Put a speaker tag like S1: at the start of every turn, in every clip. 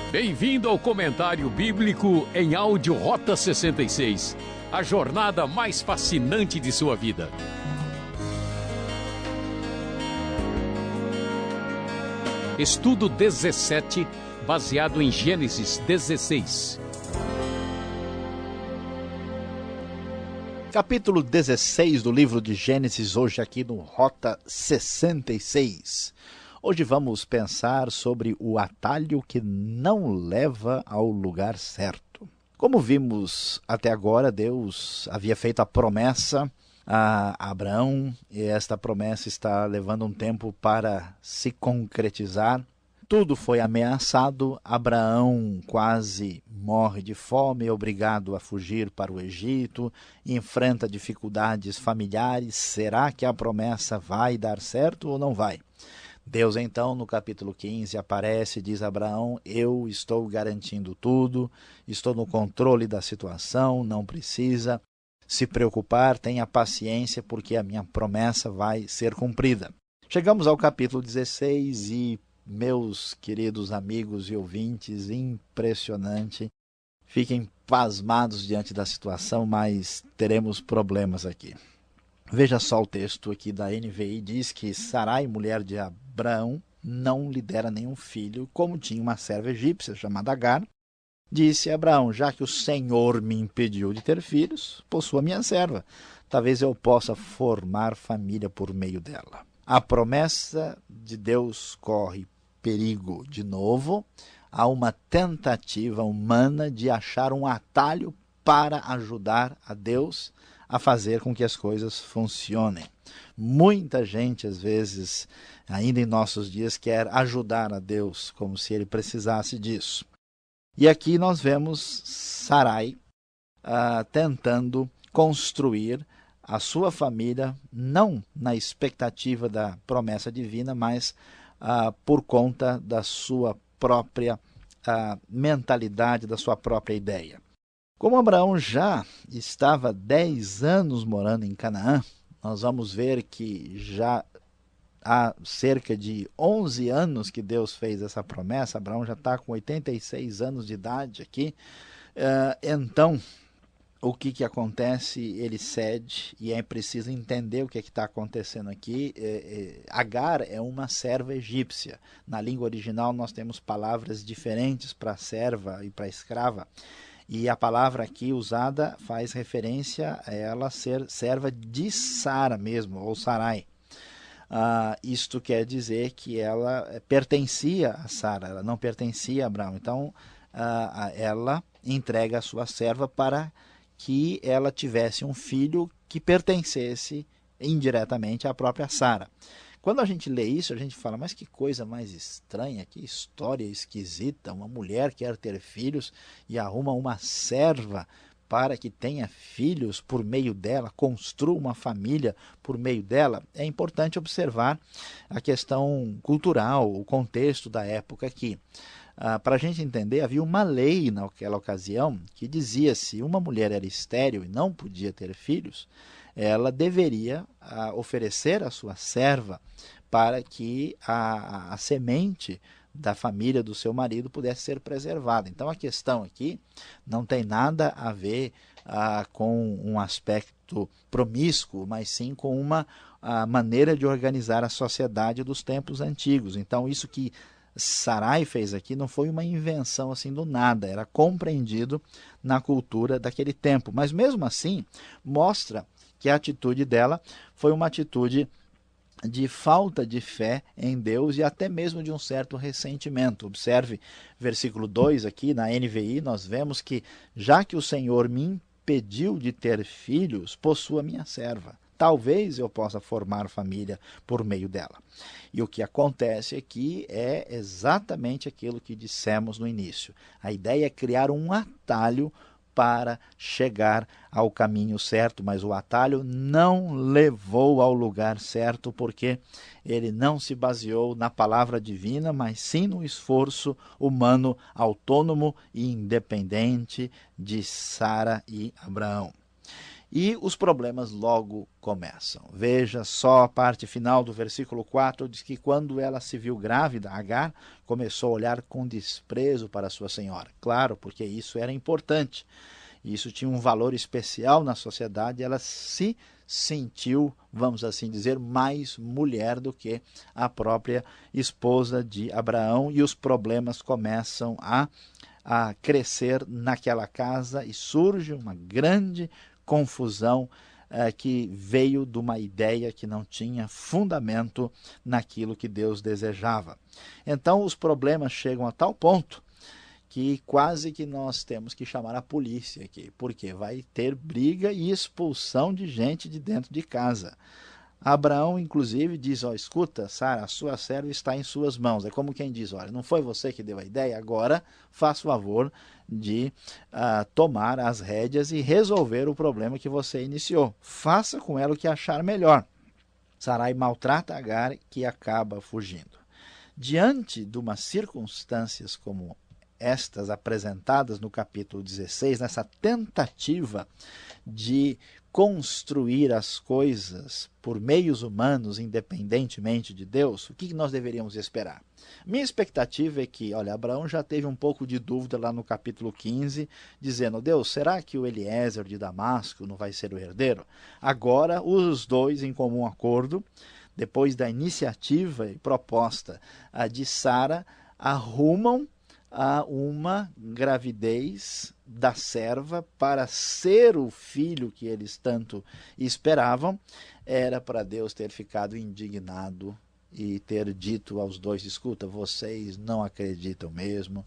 S1: Bem-vindo ao comentário bíblico em áudio Rota 66, a jornada mais fascinante de sua vida. Estudo 17, baseado em Gênesis 16.
S2: Capítulo 16 do livro de Gênesis, hoje aqui no Rota 66. Hoje vamos pensar sobre o atalho que não leva ao lugar certo. Como vimos até agora, Deus havia feito a promessa a Abraão e esta promessa está levando um tempo para se concretizar. Tudo foi ameaçado, Abraão quase morre de fome, obrigado a fugir para o Egito, enfrenta dificuldades familiares. Será que a promessa vai dar certo ou não vai? Deus então no capítulo 15 aparece e diz a Abraão: eu estou garantindo tudo, estou no controle da situação, não precisa se preocupar, tenha paciência porque a minha promessa vai ser cumprida. Chegamos ao capítulo 16 e, meus queridos amigos e ouvintes, impressionante. Fiquem pasmados diante da situação, mas teremos problemas aqui. Veja só o texto aqui da NVI, diz que Sarai, mulher de Abraão, não lhe dera nenhum filho, como tinha uma serva egípcia chamada Agar. Disse a Abraão: já que o Senhor me impediu de ter filhos, possua minha serva. Talvez eu possa formar família por meio dela. A promessa de Deus corre perigo de novo. Há uma tentativa humana de achar um atalho para ajudar a Deus a fazer com que as coisas funcionem. Muita gente, às vezes, ainda em nossos dias, quer ajudar a Deus, como se ele precisasse disso. E aqui nós vemos Sarai tentando construir a sua família, não na expectativa da promessa divina, mas por conta da sua própria mentalidade, da sua própria ideia. Como Abraão já estava 10 anos morando em Canaã, nós vamos ver que já há cerca de 11 anos que Deus fez essa promessa. Abraão já está com 86 anos de idade aqui. Então, o que acontece? Ele cede e é preciso entender o que está acontecendo aqui. Agar é uma serva egípcia. Na língua original nós temos palavras diferentes para serva e para escrava. E a palavra aqui usada faz referência a ela ser serva de Sara mesmo, ou Sarai. Isto quer dizer que ela pertencia a Sara, ela não pertencia a Abraão. Então, ela entrega a sua serva para que ela tivesse um filho que pertencesse indiretamente à própria Sara. Quando a gente lê isso, a gente fala: mas que coisa mais estranha, que história esquisita. Uma mulher quer ter filhos e arruma uma serva para que tenha filhos por meio dela, construa uma família por meio dela. É importante observar a questão cultural, o contexto da época aqui. Para a gente entender, havia uma lei naquela ocasião que dizia: se uma mulher era estéril e não podia ter filhos, ela deveria oferecer a sua serva para que a semente da família do seu marido pudesse ser preservada. Então a questão aqui não tem nada a ver com um aspecto promíscuo, mas sim com uma maneira de organizar a sociedade dos tempos antigos. Então isso que Sarai fez aqui não foi uma invenção assim do nada, era compreendido na cultura daquele tempo. Mas mesmo assim mostra que a atitude dela foi uma atitude de falta de fé em Deus e até mesmo de um certo ressentimento. Observe versículo 2 aqui na NVI, nós vemos que: já que o Senhor me impediu de ter filhos, possua minha serva. Talvez eu possa formar família por meio dela. E o que acontece aqui é exatamente aquilo que dissemos no início. A ideia é criar um atalho para chegar ao caminho certo, mas o atalho não levou ao lugar certo, porque ele não se baseou na palavra divina, mas sim no esforço humano autônomo e independente de Sara e Abraão. E os problemas logo começam. Veja só a parte final do versículo 4, diz que quando ela se viu grávida, Agar começou a olhar com desprezo para sua senhora. Claro, porque isso era importante. Isso tinha um valor especial na sociedade. Ela se sentiu, vamos assim dizer, mais mulher do que a própria esposa de Abraão. E os problemas começam a crescer naquela casa e surge uma grande confusão que veio de uma ideia que não tinha fundamento naquilo que Deus desejava. Então os problemas chegam a tal ponto que quase que nós temos que chamar a polícia aqui, porque vai ter briga e expulsão de gente de dentro de casa. Abraão, inclusive, diz, escuta, Sara, a sua serva está em suas mãos. É como quem diz, olha, não foi você que deu a ideia, agora faça o favor de tomar as rédeas e resolver o problema que você iniciou. Faça com ela o que achar melhor. Sarai maltrata Agar, que acaba fugindo. Diante de umas circunstâncias como estas apresentadas no capítulo 16, nessa tentativa de construir as coisas por meios humanos, independentemente de Deus, o que nós deveríamos esperar? Minha expectativa é que, Abraão já teve um pouco de dúvida lá no capítulo 15, dizendo, Deus, será que o Eliezer de Damasco não vai ser o herdeiro? Agora, os dois, em comum acordo, depois da iniciativa e proposta de Sara, arrumam a uma gravidez da serva para ser o filho que eles tanto esperavam. Era para Deus ter ficado indignado e ter dito aos dois, escuta, vocês não acreditam mesmo,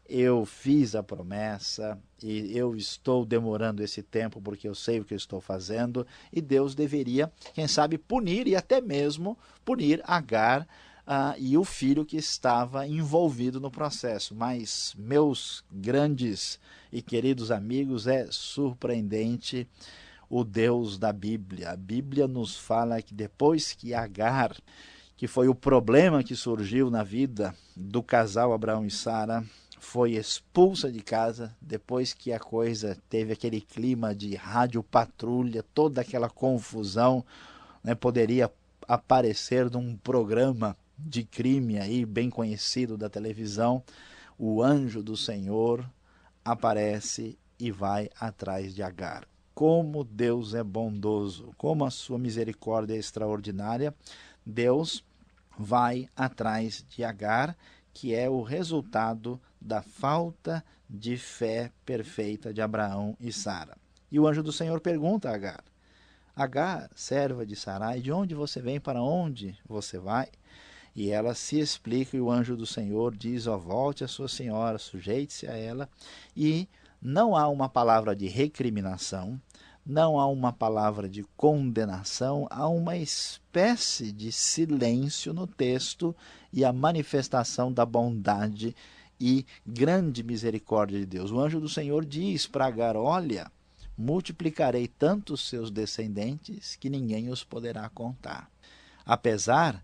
S2: eu fiz a promessa e eu estou demorando esse tempo porque eu sei o que eu estou fazendo, e Deus deveria, quem sabe, punir e até mesmo punir Agar e o filho que estava envolvido no processo. Mas, meus grandes e queridos amigos, é surpreendente o Deus da Bíblia. A Bíblia nos fala que depois que Agar, que foi o problema que surgiu na vida do casal Abraão e Sara, foi expulsa de casa, depois que a coisa teve aquele clima de rádio patrulha, toda aquela confusão, poderia aparecer num programa de crime aí bem conhecido da televisão, o anjo do Senhor aparece e vai atrás de Agar. Como Deus é bondoso, como a sua misericórdia é extraordinária. Deus vai atrás de Agar, que é o resultado da falta de fé perfeita de Abraão e Sara. E o anjo do Senhor pergunta a Agar, Agar, serva de Sarai, de onde você vem, para onde você vai? E ela se explica, e o anjo do Senhor diz, volte a sua senhora, sujeite-se a ela. E não há uma palavra de recriminação, não há uma palavra de condenação, há uma espécie de silêncio no texto e a manifestação da bondade e grande misericórdia de Deus. O anjo do Senhor diz para Agar, olha, multiplicarei tanto os seus descendentes que ninguém os poderá contar. Apesar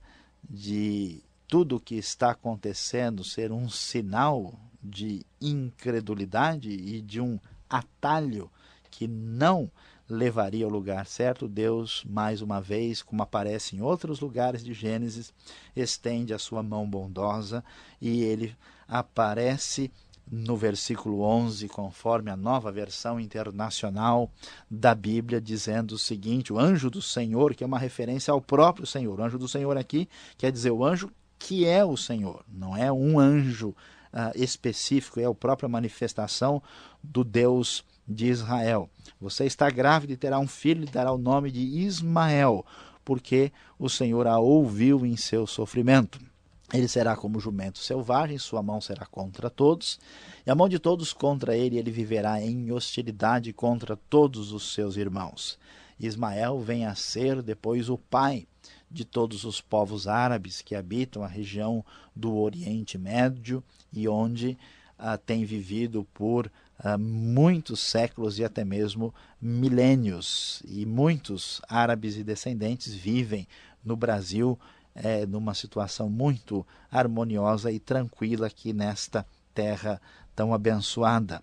S2: de tudo o que está acontecendo ser um sinal de incredulidade e de um atalho que não levaria ao lugar certo, Deus, mais uma vez, como aparece em outros lugares de Gênesis, estende a sua mão bondosa e ele aparece no versículo 11, conforme a Nova Versão Internacional da Bíblia, dizendo o seguinte, o anjo do Senhor, que é uma referência ao próprio Senhor. O anjo do Senhor aqui quer dizer o anjo que é o Senhor, não é um anjo específico, é a própria manifestação do Deus de Israel. Você está grávida e terá um filho e dará o nome de Ismael, porque o Senhor a ouviu em seu sofrimento. Ele será como jumento selvagem, sua mão será contra todos, e a mão de todos contra ele, ele viverá em hostilidade contra todos os seus irmãos. Ismael vem a ser depois o pai de todos os povos árabes que habitam a região do Oriente Médio e onde tem vivido por muitos séculos e até mesmo milênios. E muitos árabes e descendentes vivem no Brasil numa situação muito harmoniosa e tranquila aqui nesta terra tão abençoada.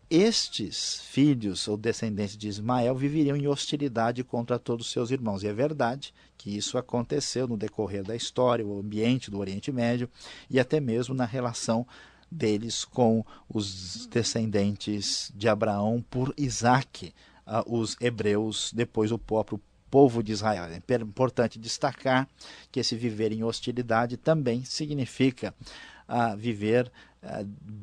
S2: Estes filhos ou descendentes de Ismael viveriam em hostilidade contra todos os seus irmãos. E é verdade que isso aconteceu no decorrer da história, o ambiente do Oriente Médio e até mesmo na relação deles com os descendentes de Abraão por Isaque, os hebreus, depois o próprio povo de Israel. É importante destacar que esse viver em hostilidade também significa viver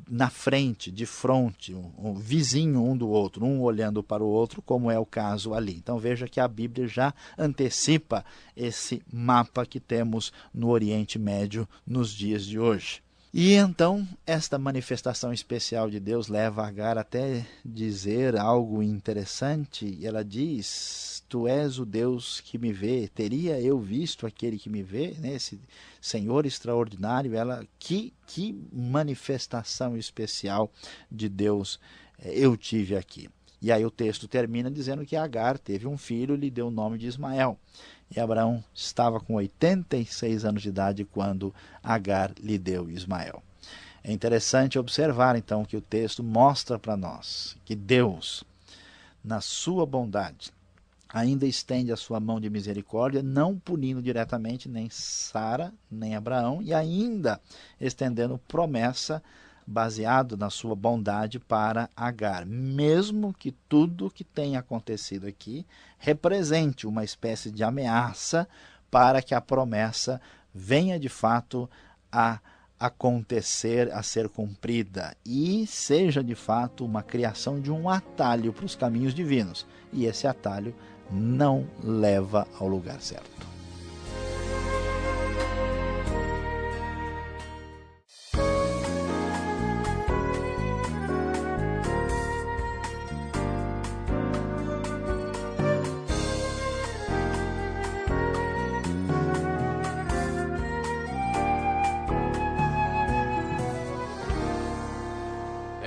S2: na frente, de fronte, um vizinho um do outro, um olhando para o outro, como é o caso ali. Então veja que a Bíblia já antecipa esse mapa que temos no Oriente Médio nos dias de hoje. E então, esta manifestação especial de Deus leva Agar até dizer algo interessante. Ela diz: tu és o Deus que me vê. Teria eu visto aquele que me vê? Né? Esse Senhor extraordinário. Que manifestação especial de Deus eu tive aqui. E aí o texto termina dizendo que Agar teve um filho e lhe deu o nome de Ismael. E Abraão estava com 86 anos de idade quando Agar lhe deu Ismael. É interessante observar, então, que o texto mostra para nós que Deus, na sua bondade, ainda estende a sua mão de misericórdia, não punindo diretamente nem Sara, nem Abraão, e ainda estendendo promessa baseado na sua bondade para Agar, mesmo que tudo que tem acontecido aqui represente uma espécie de ameaça para que a promessa venha de fato a acontecer, a ser cumprida e seja de fato uma criação de um atalho para os caminhos divinos. E esse atalho não leva ao lugar certo.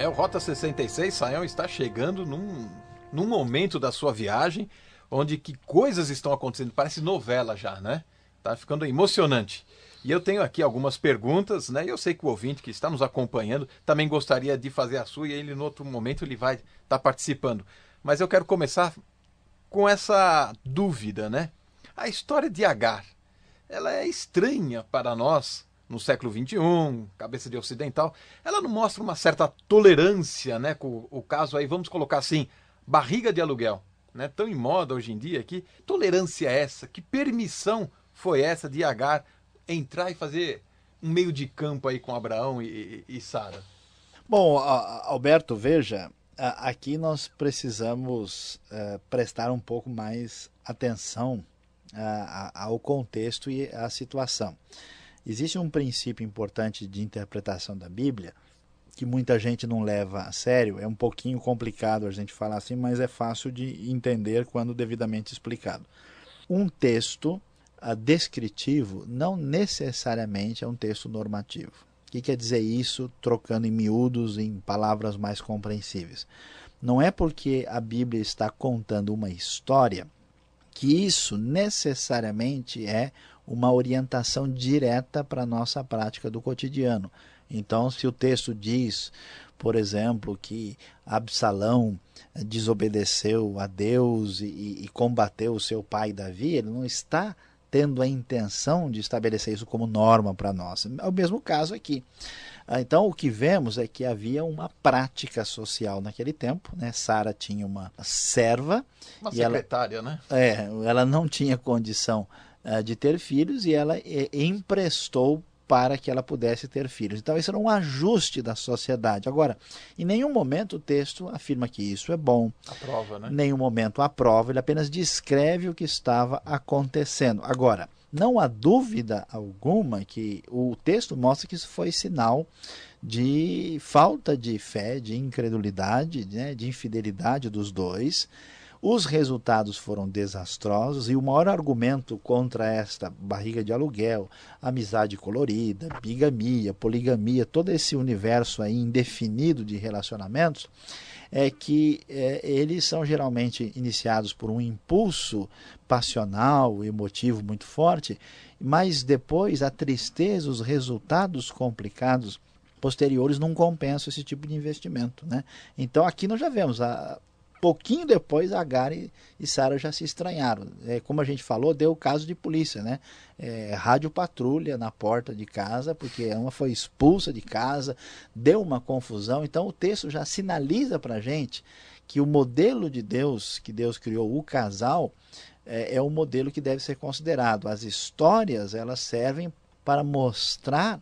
S3: O Rota 66, Sayão, está chegando num momento da sua viagem onde que coisas estão acontecendo, parece novela já, né? Tá ficando emocionante. E eu tenho aqui algumas perguntas, né? E eu sei que o ouvinte que está nos acompanhando também gostaria de fazer a sua e ele, no outro momento, ele vai estar participando. Mas eu quero começar com essa dúvida, né? A história de Agar, ela é estranha para nós, no século XXI, cabeça de ocidental. Ela não mostra uma certa tolerância, né? Com o caso aí, vamos colocar assim, barriga de aluguel, né? Tão em moda hoje em dia. Que tolerância é essa? Que permissão foi essa de Agar entrar e fazer um meio de campo aí com Abraão e Sara?
S2: Bom, Alberto, veja, aqui nós precisamos prestar um pouco mais atenção ao contexto e à situação. Existe um princípio importante de interpretação da Bíblia que muita gente não leva a sério. É um pouquinho complicado a gente falar assim, mas é fácil de entender quando devidamente explicado. Um texto descritivo não necessariamente é um texto normativo. O que quer dizer isso, trocando em miúdos, em palavras mais compreensíveis? Não é porque a Bíblia está contando uma história que isso necessariamente é uma orientação direta para a nossa prática do cotidiano. Então, se o texto diz, por exemplo, que Absalão desobedeceu a Deus e combateu o seu pai Davi, ele não está tendo a intenção de estabelecer isso como norma para nós. É o mesmo caso aqui. Então, o que vemos é que havia uma prática social naquele tempo, né? Sara tinha uma serva.
S3: Uma secretária, né?
S2: Ela não tinha condição de ter filhos e ela emprestou para que ela pudesse ter filhos. Então, isso era um ajuste da sociedade. Agora, em nenhum momento o texto afirma que isso é bom.
S3: Aprova, né?
S2: Em nenhum momento aprova, ele apenas descreve o que estava acontecendo. Agora, não há dúvida alguma que o texto mostra que isso foi sinal de falta de fé, de incredulidade, né, de infidelidade dos dois. Os resultados foram desastrosos e o maior argumento contra esta barriga de aluguel, amizade colorida, bigamia, poligamia, todo esse universo aí indefinido de relacionamentos, é que eles são geralmente iniciados por um impulso passional, emotivo muito forte, mas depois a tristeza, os resultados complicados posteriores não compensam esse tipo de investimento, né? Então aqui nós já vemos, pouquinho depois Agar e Sara já se estranharam. Como a gente falou, deu o caso de polícia, né? Rádio patrulha na porta de casa, porque uma foi expulsa de casa, deu uma confusão. Então o texto já sinaliza para a gente que o modelo de Deus, que Deus criou, o casal, é o modelo que deve ser considerado. As histórias, elas servem para mostrar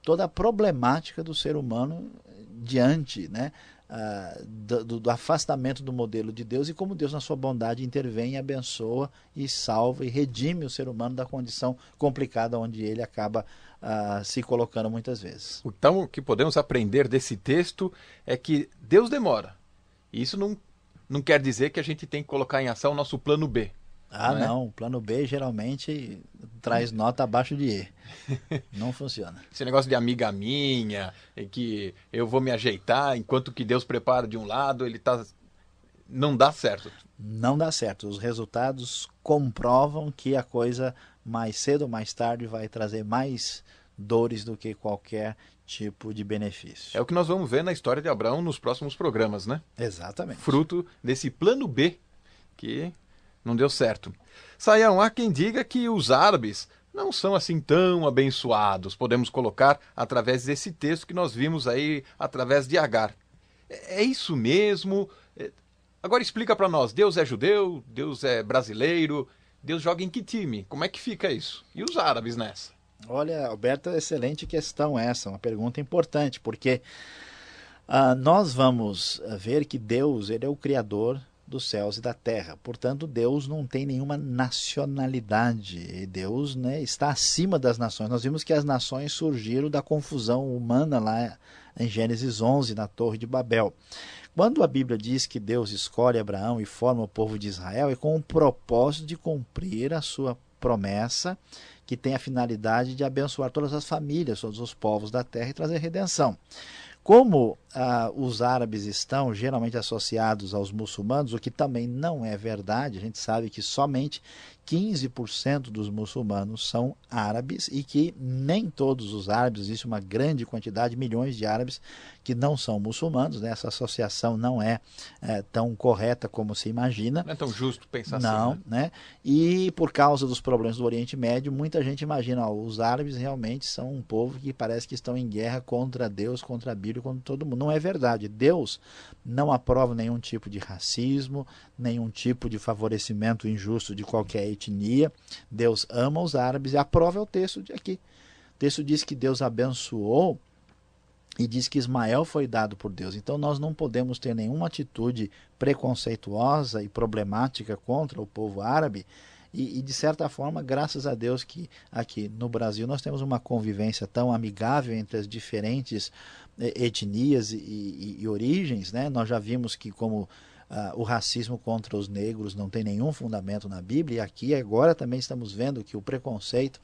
S2: toda a problemática do ser humano diante, né, do afastamento do modelo de Deus, e como Deus na sua bondade intervém, abençoa e salva e redime o ser humano da condição complicada onde ele acaba se colocando muitas vezes.
S3: Então, o que podemos aprender desse texto é que Deus demora. E isso não quer dizer que a gente tem que colocar em ação o nosso plano B.
S2: Não, o plano B geralmente traz nota abaixo de E. Não funciona.
S3: Esse negócio de amiga minha, em que eu vou me ajeitar, enquanto que Deus prepara de um lado, não dá certo.
S2: Não dá certo. Os resultados comprovam que a coisa, mais cedo ou mais tarde, vai trazer mais dores do que qualquer tipo de benefício.
S3: É o que nós vamos ver na história de Abraão nos próximos programas, né?
S2: Exatamente.
S3: Fruto desse plano B que não deu certo. Sayão, há quem diga que os árabes não são assim tão abençoados, podemos colocar através desse texto que nós vimos aí através de Agar. É isso mesmo? Agora explica para nós, Deus é judeu, Deus é brasileiro, Deus joga em que time? Como é que fica isso? E os árabes nessa?
S2: Olha, Alberto, excelente questão essa, uma pergunta importante, porque nós vamos ver que Deus, ele é o Criador dos céus e da terra. Portanto, Deus não tem nenhuma nacionalidade. E Deus, né, está acima das nações. Nós vimos que as nações surgiram da confusão humana lá em Gênesis 11, na Torre de Babel. Quando a Bíblia diz que Deus escolhe Abraão e forma o povo de Israel, é com o propósito de cumprir a sua promessa, que tem a finalidade de abençoar todas as famílias, todos os povos da terra e trazer redenção. Como os árabes estão geralmente associados aos muçulmanos, o que também não é verdade, a gente sabe que somente 15% dos muçulmanos são árabes e que nem todos os árabes, existe uma grande quantidade, milhões de árabes que não são muçulmanos, né? Essa associação não é tão correta como se imagina.
S3: Não é tão justo pensar
S2: não,
S3: assim,
S2: né? E por causa dos problemas do Oriente Médio, muita gente imagina, os árabes realmente são um povo que parece que estão em guerra contra Deus, contra a Bíblia, contra todo mundo. Não é verdade. Deus não aprova nenhum tipo de racismo, nenhum tipo de favorecimento injusto de qualquer etnia. Deus ama os árabes e aprova o texto de aqui. O texto diz que Deus abençoou e diz que Ismael foi dado por Deus. Então nós não podemos ter nenhuma atitude preconceituosa e problemática contra o povo árabe. E de certa forma, graças a Deus que aqui no Brasil nós temos uma convivência tão amigável entre as diferentes etnias e origens, né? Nós já vimos que como o racismo contra os negros não tem nenhum fundamento na Bíblia, e aqui agora também estamos vendo que o preconceito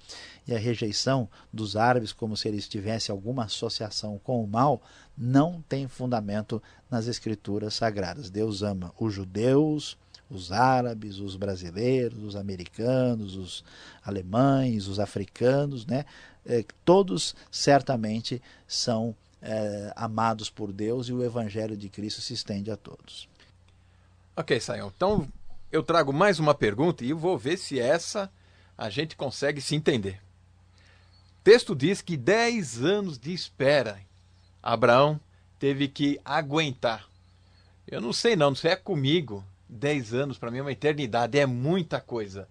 S2: e a rejeição dos árabes como se eles tivessem alguma associação com o mal não tem fundamento nas escrituras sagradas. Deus ama os judeus, os árabes, os brasileiros, os americanos, os alemães, os africanos, né? Todos certamente são amados por Deus, e o Evangelho de Cristo se estende a todos.
S3: Ok, Sayão. Então eu trago mais uma pergunta e eu vou ver se essa a gente consegue se entender. O texto diz que 10 anos de espera Abraão teve que aguentar. Eu não sei não se é comigo. 10 anos para mim é uma eternidade, é muita coisa.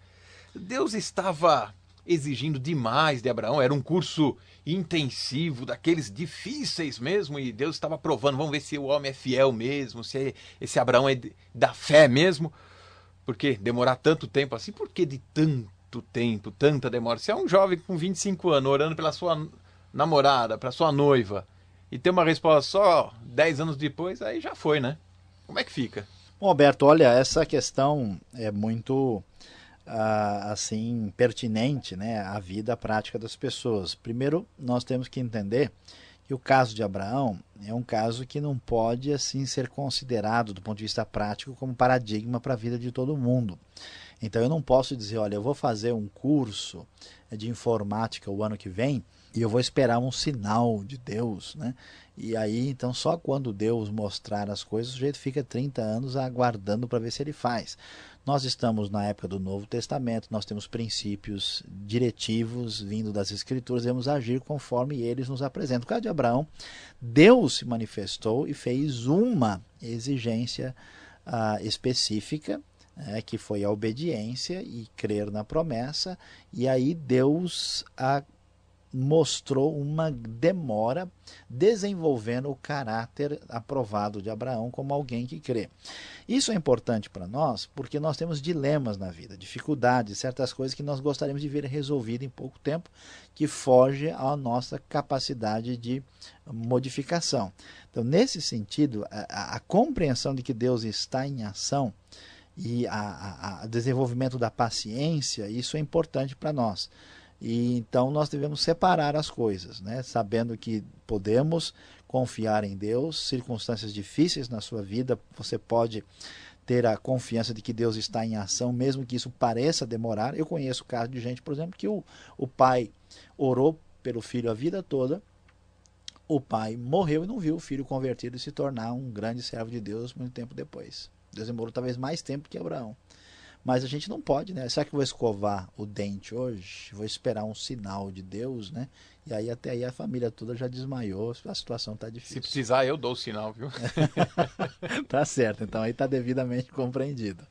S3: Deus estava exigindo demais de Abraão, era um curso intensivo, daqueles difíceis mesmo, e Deus estava provando, vamos ver se o homem é fiel mesmo, se esse Abraão é da fé mesmo. Por que demorar tanto tempo assim? Por que de tanto tempo, tanta demora? Se é um jovem com 25 anos orando pela sua namorada, para sua noiva, e tem uma resposta só 10 anos depois, aí já foi, né? Como é que fica?
S2: Bom, Alberto, olha, essa questão é muito assim pertinente, né, à vida prática das pessoas. Primeiro, nós temos que entender que o caso de Abraão é um caso que não pode assim ser considerado do ponto de vista prático como paradigma para a vida de todo mundo. Então eu não posso dizer, olha, eu vou fazer um curso de informática o ano que vem e eu vou esperar um sinal de Deus, né? E aí, então, só quando Deus mostrar as coisas, o sujeito fica 30 anos aguardando para ver se ele faz. Nós estamos na época do Novo Testamento, nós temos princípios diretivos vindo das Escrituras, devemos agir conforme eles nos apresentam. No caso de Abraão, Deus se manifestou e fez uma exigência específica, que foi a obediência e crer na promessa, e aí Deus mostrou uma demora desenvolvendo o caráter aprovado de Abraão como alguém que crê. Isso é importante para nós porque nós temos dilemas na vida, dificuldades, certas coisas que nós gostaríamos de ver resolvidas em pouco tempo, que foge à nossa capacidade de modificação. Então, nesse sentido, a compreensão de que Deus está em ação e o desenvolvimento da paciência, isso é importante para nós. E então nós devemos separar as coisas, né? Sabendo que podemos confiar em Deus, circunstâncias difíceis na sua vida, você pode ter a confiança de que Deus está em ação, mesmo que isso pareça demorar. Eu conheço casos de gente, por exemplo, que o pai orou pelo filho a vida toda, o pai morreu e não viu o filho convertido e se tornar um grande servo de Deus muito tempo depois. Deus demorou talvez mais tempo que Abraão. Mas a gente não pode, né? Será que eu vou escovar o dente hoje? Vou esperar um sinal de Deus, né? E aí até aí a família toda já desmaiou, a situação está difícil.
S3: Se precisar, eu dou o sinal, viu?
S2: Tá certo, então aí está devidamente compreendido.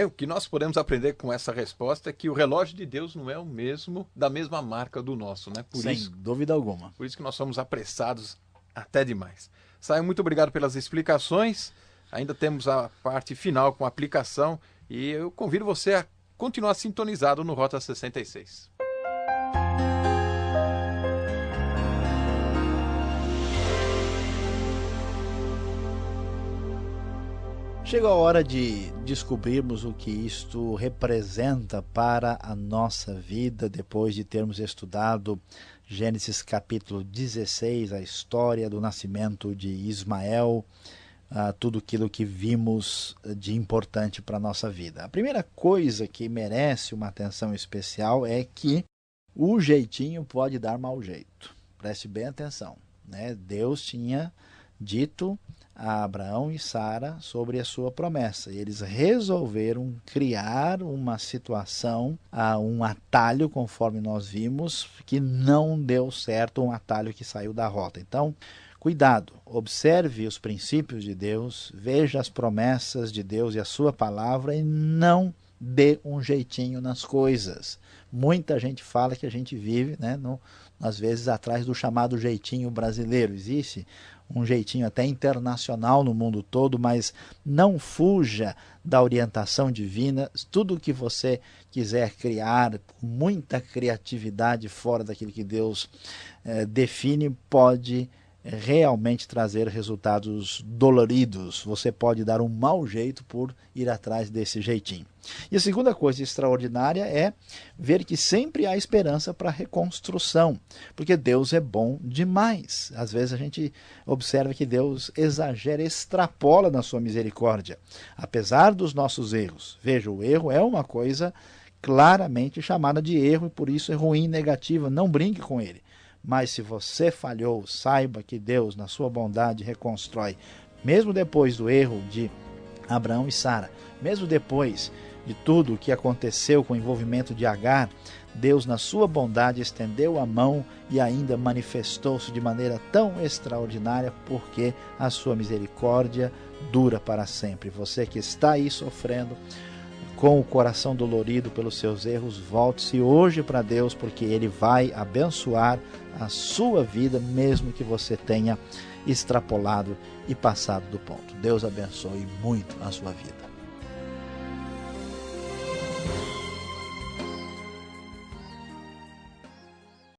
S3: O que nós podemos aprender com essa resposta é que o relógio de Deus não é o mesmo, da mesma marca do nosso, né?
S2: Sem dúvida alguma.
S3: Por isso que nós somos apressados até demais. Saio, muito obrigado pelas explicações. Ainda temos a parte final com a aplicação. E eu convido você a continuar sintonizado no Rota 66.
S2: Chegou a hora de descobrirmos o que isto representa para a nossa vida, depois de termos estudado Gênesis capítulo 16, a história do nascimento de Ismael, tudo aquilo que vimos de importante para a nossa vida. A primeira coisa que merece uma atenção especial é que o jeitinho pode dar mau jeito. Preste bem atenção, né? Deus tinha dito a Abraão e Sara sobre a sua promessa. E eles resolveram criar uma situação, um atalho, conforme nós vimos, que não deu certo, um atalho que saiu da rota. Então, cuidado, observe os princípios de Deus, veja as promessas de Deus e a sua palavra e não dê um jeitinho nas coisas. Muita gente fala que a gente vive, né, às vezes atrás do chamado jeitinho brasileiro. Existe um jeitinho até internacional no mundo todo, mas não fuja da orientação divina. Tudo que você quiser criar com muita criatividade fora daquilo que Deus define pode realmente trazer resultados doloridos. Você pode dar um mau jeito por ir atrás desse jeitinho. E a segunda coisa extraordinária é ver que sempre há esperança para reconstrução, porque Deus é bom demais. Às vezes a gente observa que Deus exagera, extrapola na sua misericórdia, apesar dos nossos erros. Veja, o erro é uma coisa claramente chamada de erro e por isso é ruim, negativa, não brinque com ele. Mas se você falhou, saiba que Deus, na sua bondade, reconstrói. Mesmo depois do erro de Abraão e Sara, mesmo depois de tudo o que aconteceu com o envolvimento de Agar, Deus, na sua bondade, estendeu a mão e ainda manifestou-se de maneira tão extraordinária, porque a sua misericórdia dura para sempre. Você que está aí sofrendo, com o coração dolorido pelos seus erros, volte-se hoje para Deus, porque Ele vai abençoar a sua vida, mesmo que você tenha extrapolado e passado do ponto. Deus abençoe muito a sua vida.